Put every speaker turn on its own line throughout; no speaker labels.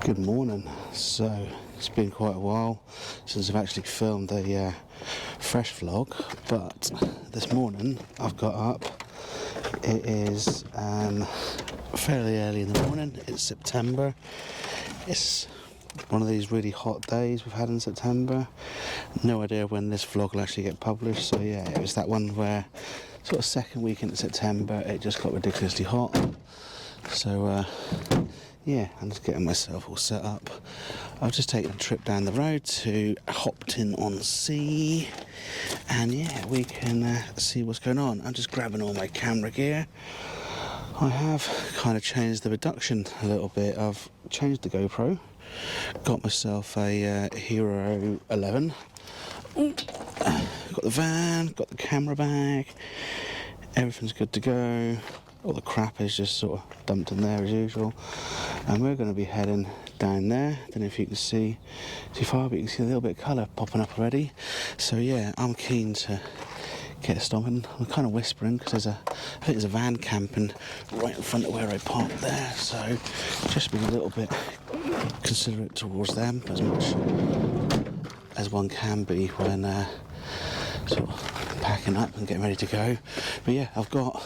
Good morning. So it's been quite a while since I've actually filmed a fresh vlog, but this morning I've got up. It is fairly early in the morning. It's September. It's one of these really hot days we've had in September. No idea when this vlog will actually get published, so yeah, it was that one where sort of second week into September it just got ridiculously hot. So yeah, I'm just getting myself all set up. I've just taken a trip down the road to Hopton on Sea, and yeah, we can see what's going on. I'm just grabbing all my camera gear. I have kind of changed the reduction a little bit. I've changed the GoPro, got myself a Hero 11. Ooh. Got the van, got the camera bag, everything's good to go. All the crap is just sort of dumped in there as usual, and we're going to be heading down there. Don't know if you can see too far, but you can see a little bit of colour popping up already. So yeah, I'm keen to get stomping. I'm kind of whispering because I think there's a van camping right in front of where I parked there, so just being a little bit considerate towards them, as much as one can be when sort of packing up and getting ready to go. But yeah, I've got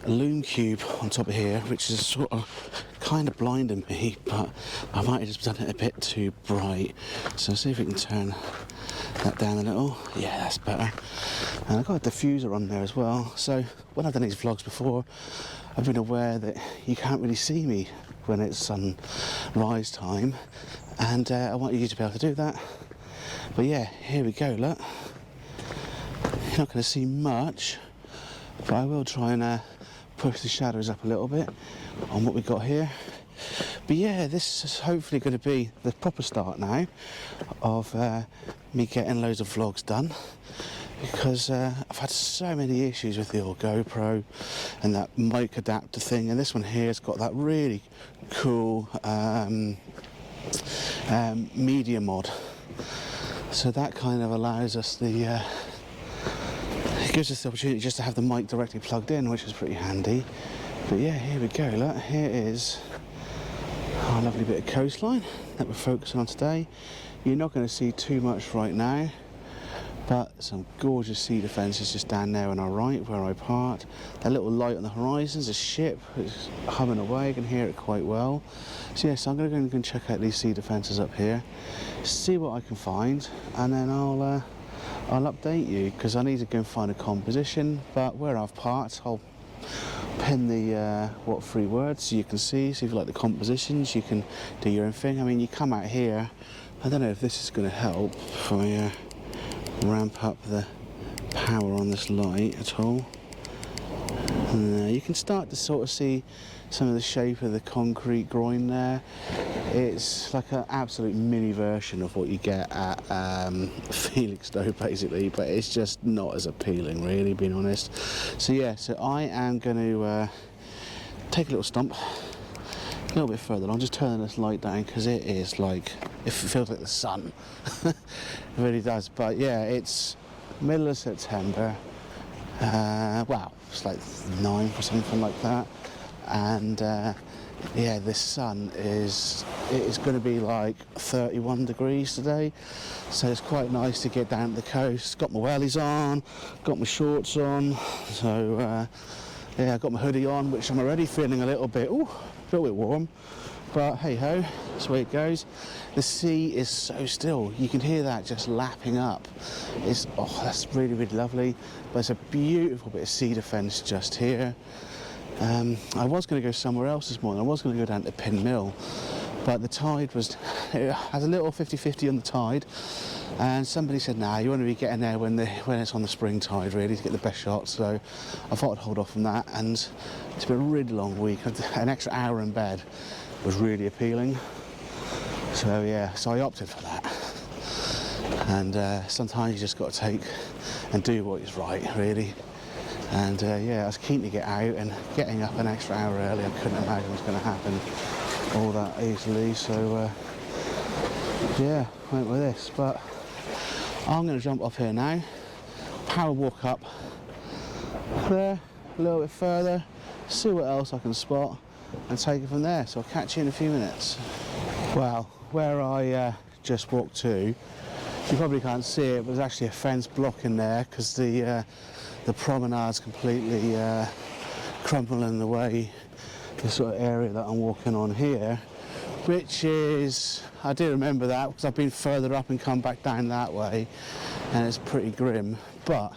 a loom cube on top of here, which is sort of kind of blinding me, but I might have just done it a bit too bright. So see if we can turn that down a little. Yeah, that's better. And I've got a diffuser on there as well. So when I've done these vlogs before, I've been aware that you can't really see me when it's sunrise time, and I want you to be able to do that. But yeah, here we go, look. You're not going to see much, but I will try and push the shadows up a little bit on what we got here. But yeah, this is hopefully going to be the proper start now of me getting loads of vlogs done, because I've had so many issues with the old GoPro and that mic adapter thing, and this one here has got that really cool media mod. So that kind of allows us the it gives us the opportunity just to have the mic directly plugged in, which is pretty handy. But yeah, here we go. Look, here is our lovely bit of coastline that we're focusing on today. You're not going to see too much right now, but some gorgeous sea defences just down there on our right where I parked. That little light on the horizon is a ship. It's humming away. You can hear it quite well. So yes, I'm going to go and check out these sea defences up here, see what I can find, and then I'll update you, because I need to go and find a composition. But where I've parked, I'll pin the what 3 words so you can see. So if you like the compositions, you can do your own thing. I mean, you come out here, I don't know if this is going to help if I ramp up the power on this light at all. You can start to sort of see some of the shape of the concrete groin there. It's like an absolute mini version of what you get at Felixstowe basically, but it's just not as appealing really, being honest. So yeah, so I am going to take a little stomp a little bit further along, just turning this light down because it is like, it feels like the sun. It really does. But yeah, it's middle of September. Well, it's like 9th or something like that, and yeah, this sun is going to be like 31 degrees today, so it's quite nice to get down to the coast. Got my wellies on, got my shorts on, so yeah, I got my hoodie on, which I'm already feeling a little bit warm, but hey ho, that's the way it goes. The sea is so still, you can hear that just lapping up. That's really, really lovely. There's a beautiful bit of sea defence just here. I was going to go somewhere else this morning. I was going to go down to Pin Mill, but the tide was, it has a little 50-50 on the tide, and somebody said, nah, you want to be getting there when it's on the spring tide really, to get the best shots. So I thought I'd hold off on that, and it's been a really long week. An extra hour in bed was really appealing, so yeah, so I opted for that. And sometimes you just got to take and do what is right really. And yeah, I was keen to get out, and getting up an extra hour early, I couldn't imagine it was going to happen all that easily. So yeah, went with this. But I'm going to jump off here now, power walk up there a little bit further, see what else I can spot, and take it from there. So I'll catch you in a few minutes. Well, where I just walked to, you probably can't see it, but there's actually a fence blocking there because the promenade's completely crumbling in the way, the sort of area that I'm walking on here, which is, I do remember that because I've been further up and come back down that way, and it's pretty grim. But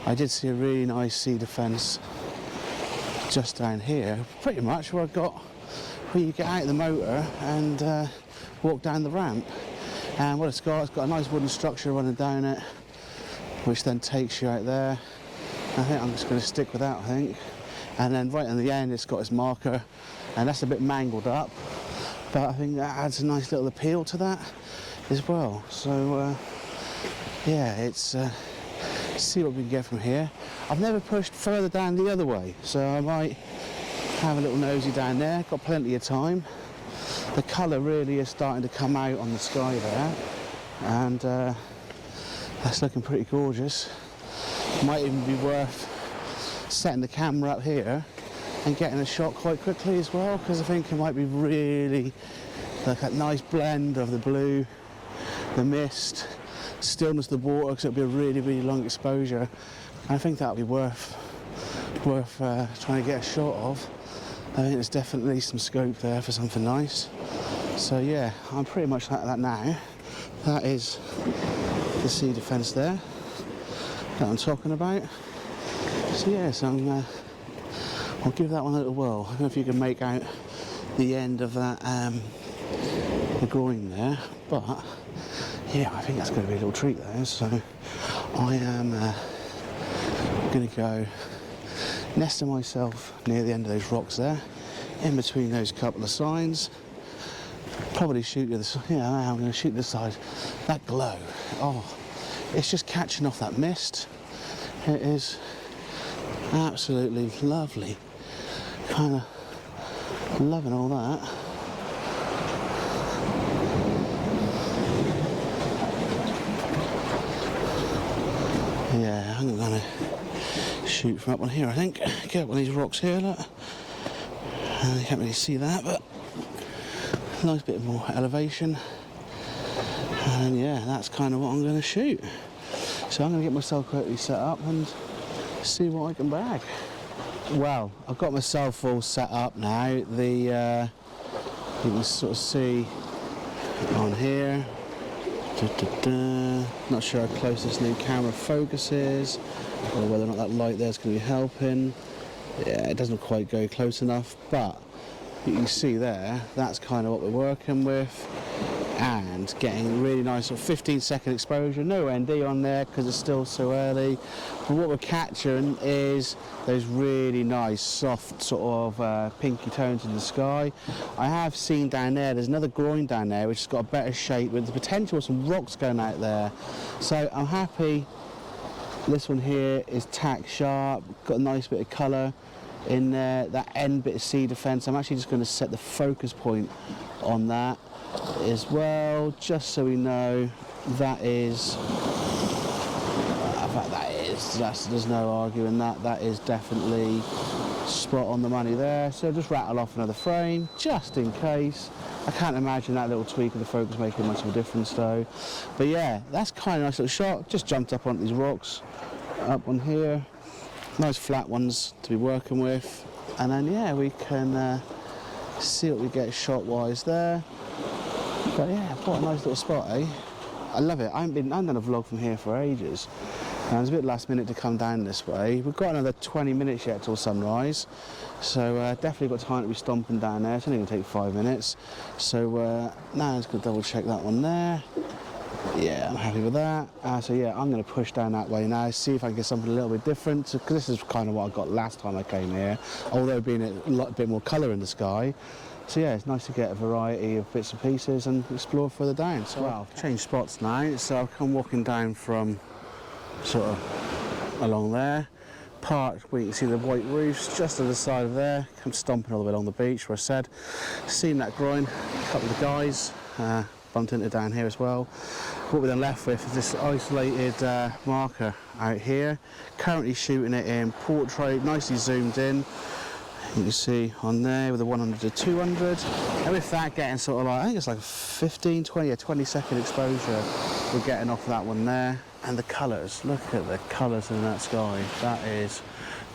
I did see a really nice cedar fence just down here, pretty much where you get out of the motor and walk down the ramp. And what it's got a nice wooden structure running down it, which then takes you out there. I think I'm just going to stick with that, I think. And then right in the end, it's got its marker, and that's a bit mangled up, but I think that adds a nice little appeal to that as well. So yeah, it's see what we can get from here. I've never pushed further down the other way, so I might have a little nosy down there. Got plenty of time. The colour really is starting to come out on the sky there, and that's looking pretty gorgeous. Might even be worth setting the camera up here and getting a shot quite quickly as well, because I think it might be really like a nice blend of the blue, the mist, stillness of the water, because it'll be a really, really long exposure. And I think that'll be worth trying to get a shot of. I think there's definitely some scope there for something nice. So yeah, I'm pretty much like that now. That is the cedar fence there that I'm talking about. So yeah, so I'll give that one a little whirl. I don't know if you can make out the end of that, the groin there, but yeah, I think that's going to be a little treat there. So I am going to go nesting myself near the end of those rocks there, in between those couple of signs. Probably shoot the other side. Yeah, I'm going to shoot this side. That glow, oh, it's just catching off that mist. It is absolutely lovely. Kind of loving all that. Yeah, I'm going to shoot from up on here, I think. Get up on these rocks here, look. You can't really see that, but nice bit more elevation. And yeah, that's kind of what I'm going to shoot. So I'm going to get myself quickly set up and see what I can bag. Well, I've got myself all set up now. You can sort of see on here. Not sure how close this new camera focuses, or whether or not that light there is going to be helping. Yeah, it doesn't quite go close enough, but you can see there, that's kind of what we're working with, and getting really nice sort of 15-second exposure. No ND on there because it's still so early, but what we're capturing is those really nice soft sort of pinky tones in the sky. I have seen down there's another groin down there which has got a better shape with the potential of some rocks going out there. So I'm happy this one here is tack sharp, got a nice bit of colour in there. That end bit of cedar fence, I'm actually just going to set the focus point on that as well, just so we know that is, there's no arguing that is definitely spot on the money there. So just rattle off another frame just in case. I can't imagine that little tweak of the focus making much of a difference though. But yeah, that's kind of a nice little shot. Just jumped up onto these rocks up on here, nice flat ones to be working with, and then yeah, we can see what we get shot wise there. But yeah, what a nice little spot, eh? I love it. I haven't done a vlog from here for ages, and it's a bit last minute to come down this way. We've got another 20 minutes yet till sunrise, so definitely got time to be stomping down there. It's only going to take 5 minutes. So now I'm just going to double check that one there. Yeah, I'm happy with that. So yeah, I'm going to push down that way now, see if I can get something a little bit different, because this is kind of what I got last time I came here, although being a bit more colour in the sky. So yeah, it's nice to get a variety of bits and pieces and explore further down. So well, I've changed spots now, so I've come walking down from sort of along there, parked where you can see the white roofs just to the side of there, come stomping all the way along the beach where I said, seen that groin, a couple of guys, bumped into down here as well. What we're then left with is this isolated marker out here, currently shooting it in portrait, nicely zoomed in. You can see on there with the 100 to 200, and with that getting sort of like, I think it's like 15, 20, a 20-second exposure we're getting off that one there. And the colours, look at the colours in that sky, that is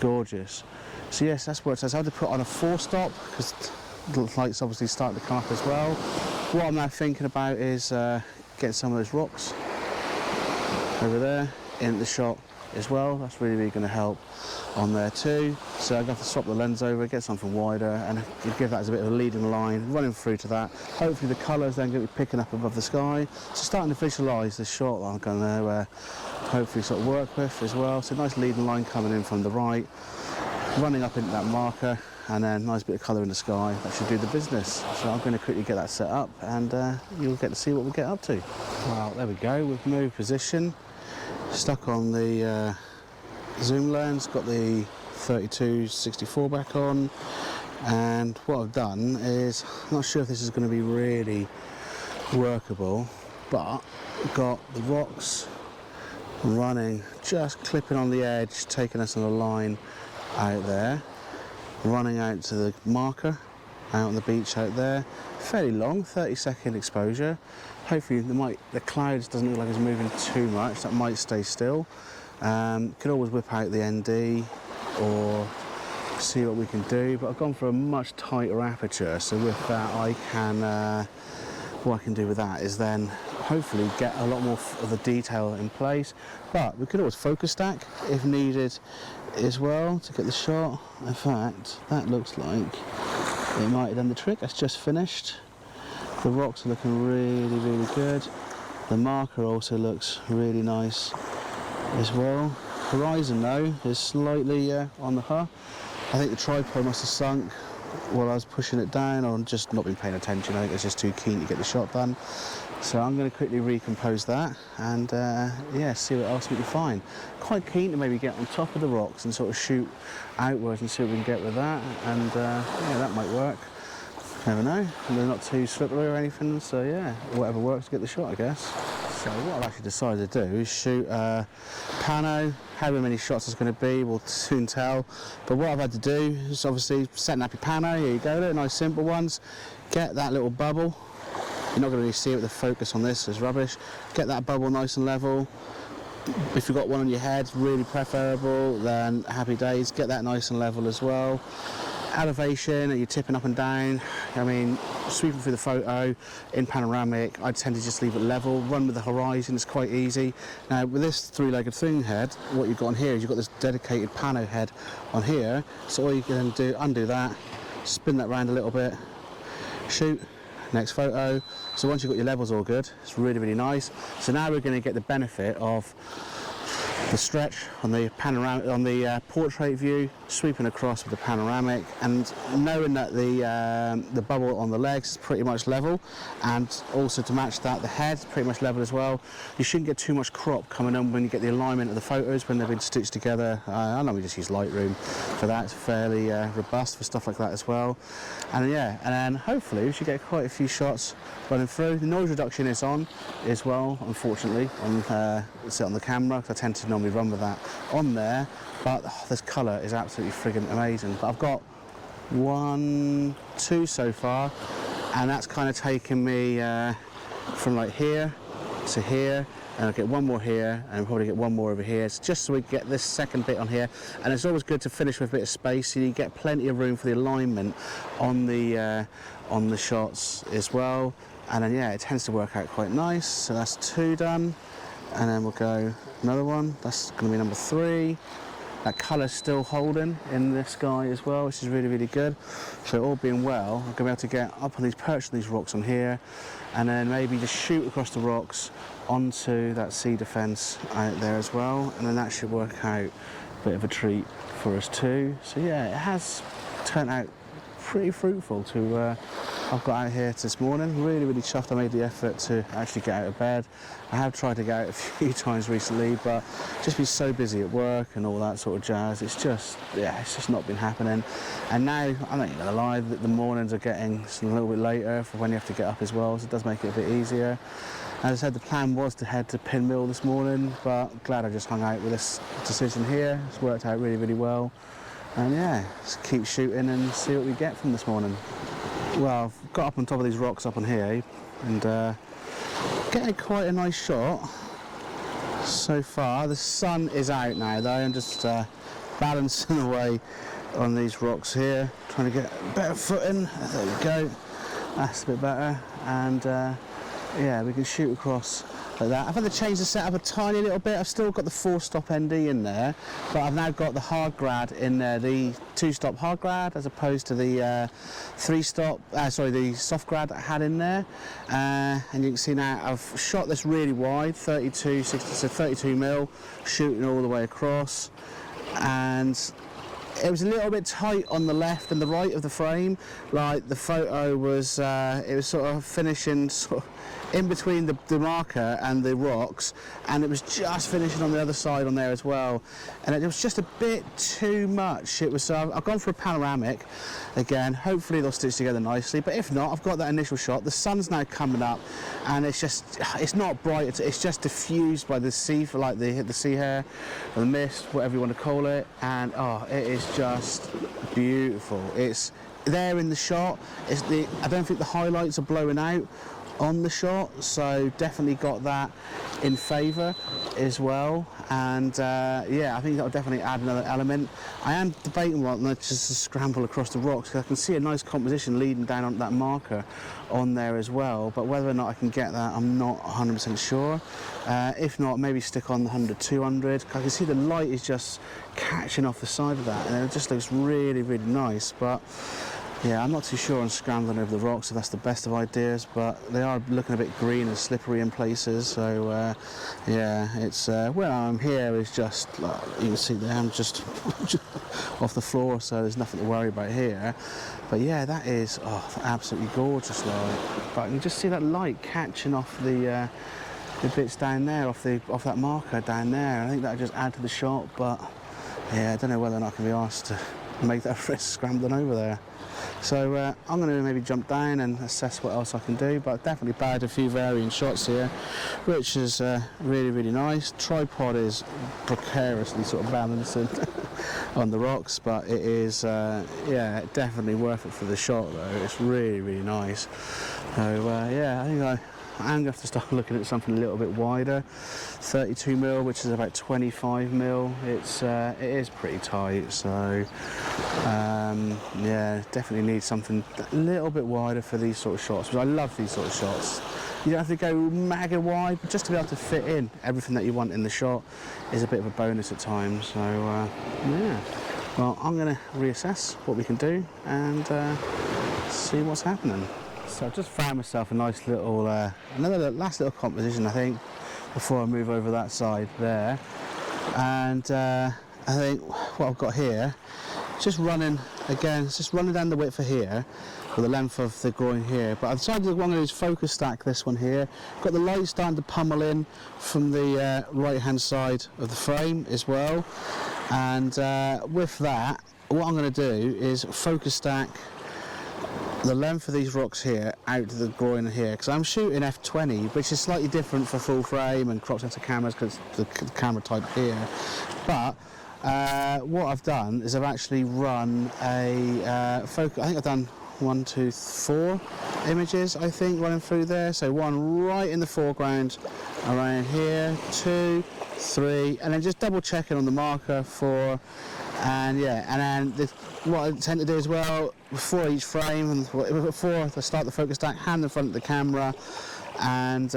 gorgeous. So yes, that's what it says. I had to put on a 4-stop because the light's obviously starting to come up as well. What I'm now thinking about is getting some of those rocks over there in the shot as well. That's really going to help on there too. So I'm going to have to swap the lens over, get something wider, and give that as a bit of a leading line running through to that. Hopefully the colours then going to be picking up above the sky. So starting to visualise the shot that I'm going to hopefully sort of work with as well. So nice leading line coming in from the right, running up into that marker, and then nice bit of colour in the sky. That should do the business. So I'm going to quickly get that set up, and you'll get to see what we get up to. Well, there we go. We've moved position. Stuck on the zoom lens, got the 32-64 back on, and what I've done is, I'm not sure if this is going to be really workable, but got the rocks running, just clipping on the edge, taking us on a line out there, running out to the marker out on the beach out there. Fairly long, 30-second exposure. Hopefully the clouds doesn't look like it's moving too much, that might stay still. Could always whip out the ND or see what we can do, but I've gone for a much tighter aperture, so with that I can, what I can do with that is then hopefully get a lot more of the detail in place. But we could always focus stack if needed as well to get the shot. In fact, that looks like it might have done the trick. That's just finished. The rocks are looking really, really good. The marker also looks really nice as well. Horizon though is slightly on the hull. I think the tripod must have sunk while I was pushing it down, or just not been paying attention. I think it's just too keen to get the shot done. So I'm going to quickly recompose that and yeah, see what else we can find. Quite keen to maybe get on top of the rocks and sort of shoot outwards and see what we can get with that, and yeah, that might work. Never know, and they're not too slippery or anything, so yeah, whatever works to get the shot, I guess. So what I've actually decided to do is shoot pano. How many shots it's going to be, we'll soon tell. But what I've had to do is obviously setting up your pano. Here you go, there, nice simple ones. Get that little bubble. You're not going to really see it with the focus on this, it's rubbish. Get that bubble nice and level. If you've got one on your head, really preferable, then happy days. Get that nice and level as well. Elevation, you're tipping up and down. I mean, sweeping through the photo in panoramic, I tend to just leave it level, run with the horizon, it's quite easy. Now with this three-legged thing head, what you've got on here is you've got this dedicated pano head on here, so all you can do, undo that, spin that round a little bit, shoot, next photo. So once you've got your levels all good, it's really, really nice. So now we're going to get the benefit of the stretch on the panoramic, on the portrait view, sweeping across with the panoramic, and knowing that the bubble on the legs is pretty much level, and also to match that the head's pretty much level as well. You shouldn't get too much crop coming on when you get the alignment of the photos when they've been stitched together. I normally just use Lightroom for that. It's fairly robust for stuff like that as well. And yeah, and then hopefully we should get quite a few shots running through. The noise reduction is on as well, unfortunately, on the camera, because I tend to normally run with that on there, but this colour is absolutely friggin' amazing. But I've got 1, 2 so far, and that's kind of taken me from like here to here, and I'll get one more here, and I'll probably get one more over here. It's just so we get this second bit on here, and it's always good to finish with a bit of space, so you get plenty of room for the alignment on the shots as well. And then yeah, it tends to work out quite nice. So that's 2 done, and then we'll go another one. That's going to be number 3. That colour's still holding in the sky as well, which is really, really good. So all being well, I'm going to be able to get up on these, perch on these rocks on here, and then maybe just shoot across the rocks onto that sea defence out there as well, and then that should work out a bit of a treat for us too. So yeah, it has turned out pretty fruitful to I've got out here this morning. Really, really chuffed I made the effort to actually get out of bed. I have tried to get out a few times recently, but just been so busy at work and all that sort of jazz. It's just, yeah, it's just not been happening. And now, I'm not even gonna lie, the mornings are getting a little bit later for when you have to get up as well, so it does make it a bit easier. As I said, the plan was to head to Pinmill this morning, but glad I just hung out with this decision here. It's worked out really, really well. And yeah, just keep shooting and see what we get from this morning. Well, I've got up on top of these rocks up on here and getting quite a nice shot so far. The sun is out now though. I'm just balancing away on these rocks here, trying to get better footing. There we go. That's a bit better. And yeah, we can shoot across like that. I've had to change the setup a tiny little bit. I've still got the 4-stop ND in there, but I've now got the hard grad in there, the 2-stop hard grad as opposed to the 3-stop, the soft grad that I had in there. And you can see now I've shot this really wide, 32, 60, so 32 mil, shooting all the way across. And it was a little bit tight on the left and the right of the frame. Like the photo was, it was sort of finishing sort of in between the marker and the rocks, and it was just finishing on the other side on there as well. And it was just a bit too much. It was. I've gone for a panoramic again. Hopefully they'll stitch together nicely. But if not, I've got that initial shot. The sun's now coming up, and it's not bright. It's just diffused by the sea, for like the sea hair, or the mist, whatever you want to call it. And oh, it is just beautiful. It's there in the shot. I don't think the highlights are blowing out on the shot, so definitely got that in favour as well. And yeah, I think that'll definitely add another element. I am debating whether not just to scramble across the rocks, because I can see a nice composition leading down on that marker on there as well, but whether or not I can get that, I'm not 100% sure. If not, maybe stick on the 100, 200. I can see the light is just catching off the side of that, and it just looks really, really nice. But yeah, I'm not too sure on scrambling over the rocks if that's the best of ideas, but they are looking a bit green and slippery in places. So yeah, it's where I'm here is just, like, you can see there, I'm just off the floor, so there's nothing to worry about here. But yeah, that is absolutely gorgeous light. But you can just see that light catching off the bits down there, off that marker down there. I think that'll just add to the shot. But yeah, I don't know whether or not I can be asked to make that risk scrambling over there. So I'm going to maybe jump down and assess what else I can do, but I've definitely bagged a few varying shots here, which is really, really nice. Tripod is precariously sort of balancing on the rocks, but it is, yeah, definitely worth it for the shot though. It's really, really nice. So yeah, I think I'm going to have to start looking at something a little bit wider. 32 mil, which is about 25 mil. It is pretty tight, so yeah, definitely need something a little bit wider for these sort of shots, because I love these sort of shots. You don't have to go mega wide, but just to be able to fit in everything that you want in the shot is a bit of a bonus at times. So yeah, well, I'm going to reassess what we can do and see what's happening. So I've just found myself a nice little, last little composition, I think, before I move over that side there. And I think what I've got here, just running, again, it's just running down the width for here, or the length of the groin here. But I've decided what I'm going to do is focus stack this one here. Got the light starting to pummel in from the right-hand side of the frame as well. And with that, what I'm going to do is focus stack the length of these rocks here out to the groin here, because I'm shooting f20, which is slightly different for full frame and crop sensor cameras because the camera type here. But what I've done is I've actually run a focus. I think I've done 1, 2, 4 images, I think, running through there. So one right in the foreground around here, 2, 3, and then just double checking on the marker 4. And yeah, and then what I tend to do as well, before each frame, and before I start the focus stack, hand in front of the camera, and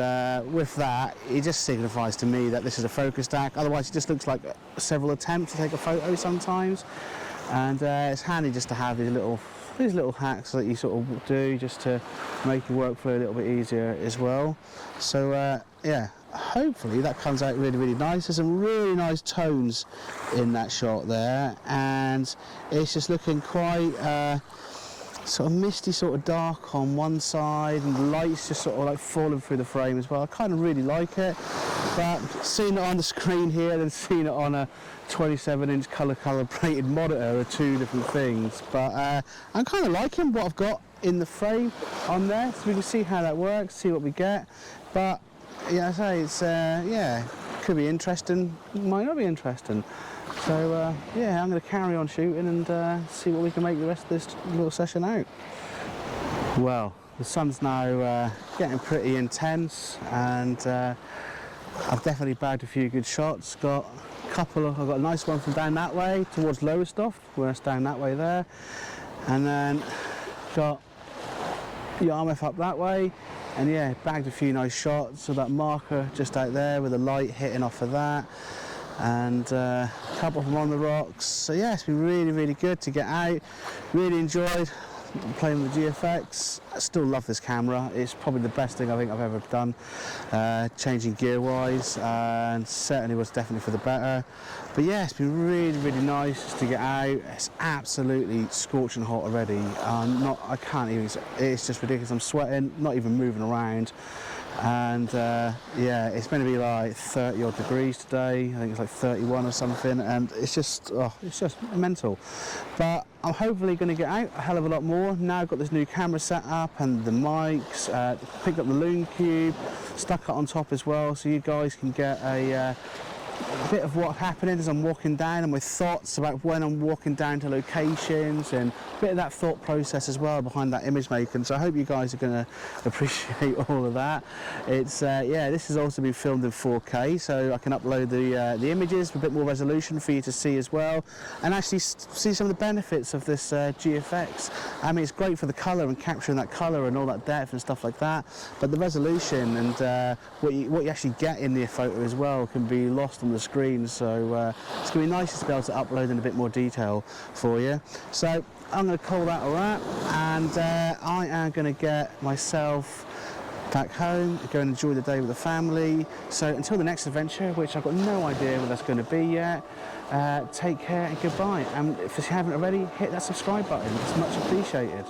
with that, it just signifies to me that this is a focus stack. Otherwise, it just looks like several attempts to take a photo sometimes. And it's handy just to have these little hacks that you sort of do just to make your workflow a little bit easier as well. So yeah, hopefully that comes out really, really nice. There's some really nice tones in that shot there, and it's just looking quite sort of misty, sort of dark on one side, and the light's just sort of like falling through the frame as well. I kind of really like it, but seeing it on the screen here and seeing it on a 27-inch calibrated monitor are two different things. But I'm kind of liking what I've got in the frame on there, so we can see how that works, see what we get. But yeah, I say it's yeah, could be interesting, might not be interesting. So yeah, I'm going to carry on shooting and see what we can make the rest of this little session out. Well, the sun's now getting pretty intense, and I've definitely bagged a few good shots. I've got a nice one from down that way towards Lowestoft, where it's down that way there, and then got Yarmouth up that way, and yeah, bagged a few nice shots. So that marker just out there with the light hitting off of that, and a couple of them on the rocks. So yeah, it's been really good to get out. Really enjoyed playing with the GFX. I still love this camera. It's probably the best thing I think I've ever done, changing gear wise, and certainly was definitely for the better. But yeah, it's been really nice to get out. It's absolutely scorching hot already. I can't even, it's just ridiculous. I'm sweating, not even moving around. And yeah, it's going to be like 30 odd degrees today. I think it's like 31 or something, and it's just mental. But I'm hopefully going to get out a hell of a lot more. Now I've got this new camera set up and the mics, picked up the Loon Cube, stuck it on top as well, so you guys can get a bit of what's happening as I'm walking down, and my thoughts about when I'm walking down to locations, and a bit of that thought process as well behind that image making. So I hope you guys are going to appreciate all of that. It's yeah, this has also been filmed in 4K, so I can upload the images with a bit more resolution for you to see as well, and actually see some of the benefits of this GFX. I mean, it's great for the colour and capturing that colour and all that depth and stuff like that, but the resolution and what you actually get in the photo as well can be lost on the screen. So it's going to be nice to be able to upload in a bit more detail for you. So I'm going to call that a wrap, and I am going to get myself back home, go and enjoy the day with the family. So until the next adventure, which I've got no idea what that's going to be yet, take care and goodbye. And if you haven't already, hit that subscribe button. It's much appreciated.